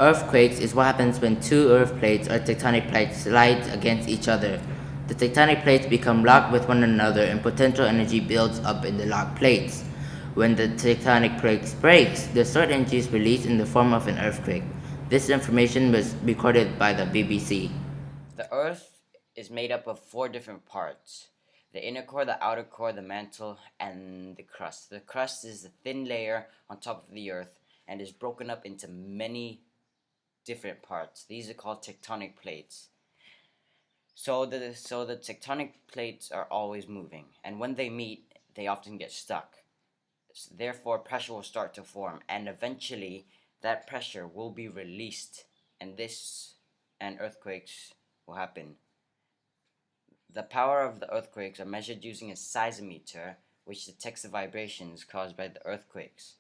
Earthquakes is what happens when two earth plates or tectonic plates slide against each other. The tectonic plates become locked with one another and potential energy builds up in the locked plates. When the tectonic plates breaks, the stored energy is released in the form of an earthquake. This information was recorded by the BBC. The Earth is made up of four different parts: the inner core, the outer core, the mantle, and the crust. The crust is a thin layer on top of the Earth and is broken up into many different parts. These are called tectonic plates. So the tectonic plates are always moving, and when they meet, they often get stuck. Therefore, pressure will start to form, and eventually, that pressure will be released, and earthquakes will happen. The power of the earthquakes are measured using a seismometer, which detects the vibrations caused by the earthquakes.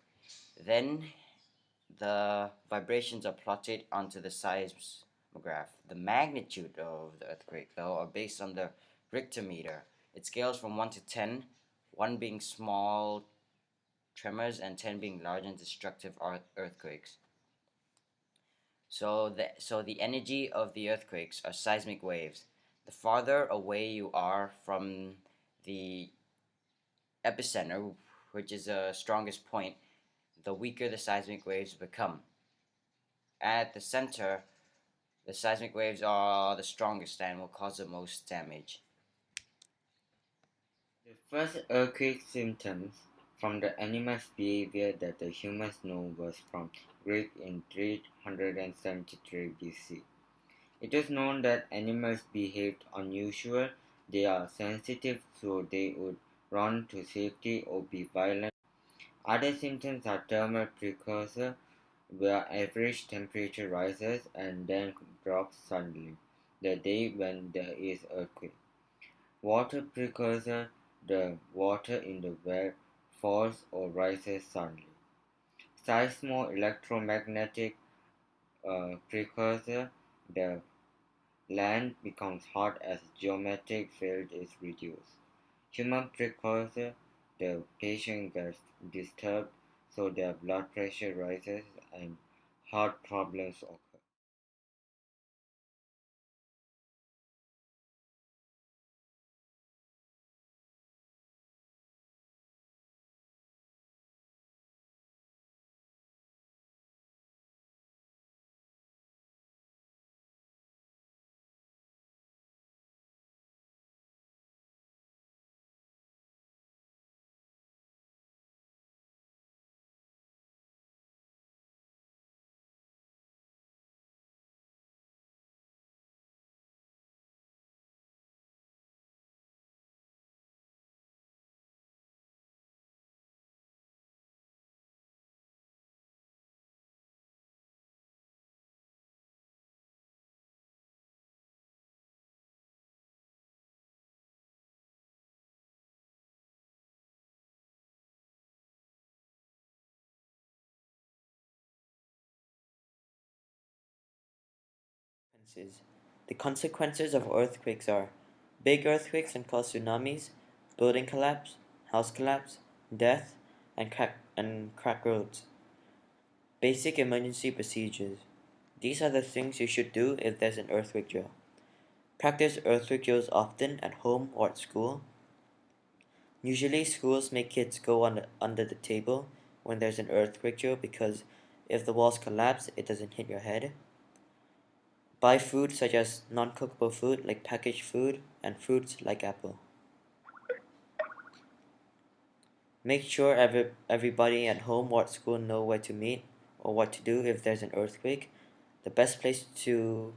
Then the vibrations are plotted onto the seismograph. The magnitude of the earthquake, though, are based on the Richter meter. It scales from 1 to 10, 1 being small tremors and 10 being large and destructive earthquakes. So the energy of the earthquakes are seismic waves. The farther away you are from the epicenter, which is the strongest point, the weaker the seismic waves become. At the center, the seismic waves are the strongest and will cause the most damage. The first earthquake symptoms from the animal's behavior that the humans know was from Greek in 373 BC. It was known that animals behaved unusual. They are sensitive, so they would run to safety or be violent. Other symptoms are thermal precursor, where average temperature rises and then drops suddenly the day when there is earthquake. Water precursor, the water in the well falls or rises suddenly. Seismo-electromagnetic precursor, the land becomes hot as geometric field is reduced. Human precursor, the patient gets disturbed so their blood pressure rises and heart problems occur. Consequences. The consequences of earthquakes are big earthquakes can cause tsunamis, building collapse, house collapse, death, and crack roads. Basic emergency procedures. These are the things you should do if there's an earthquake drill. Practice earthquake drills often at home or at school. Usually schools make kids go under the table when there's an earthquake drill because if the walls collapse, it doesn't hit your head. Buy food such as non-cookable food like packaged food and fruits like apple. Make sure everybody at home or at school know where to meet or what to do if there's an earthquake. The best place to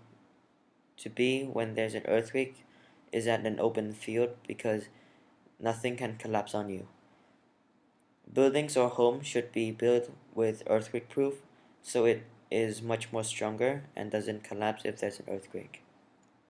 be when there's an earthquake is at an open field because nothing can collapse on you. Buildings or homes should be built with earthquake proof so it is much more stronger and doesn't collapse if there's an earthquake.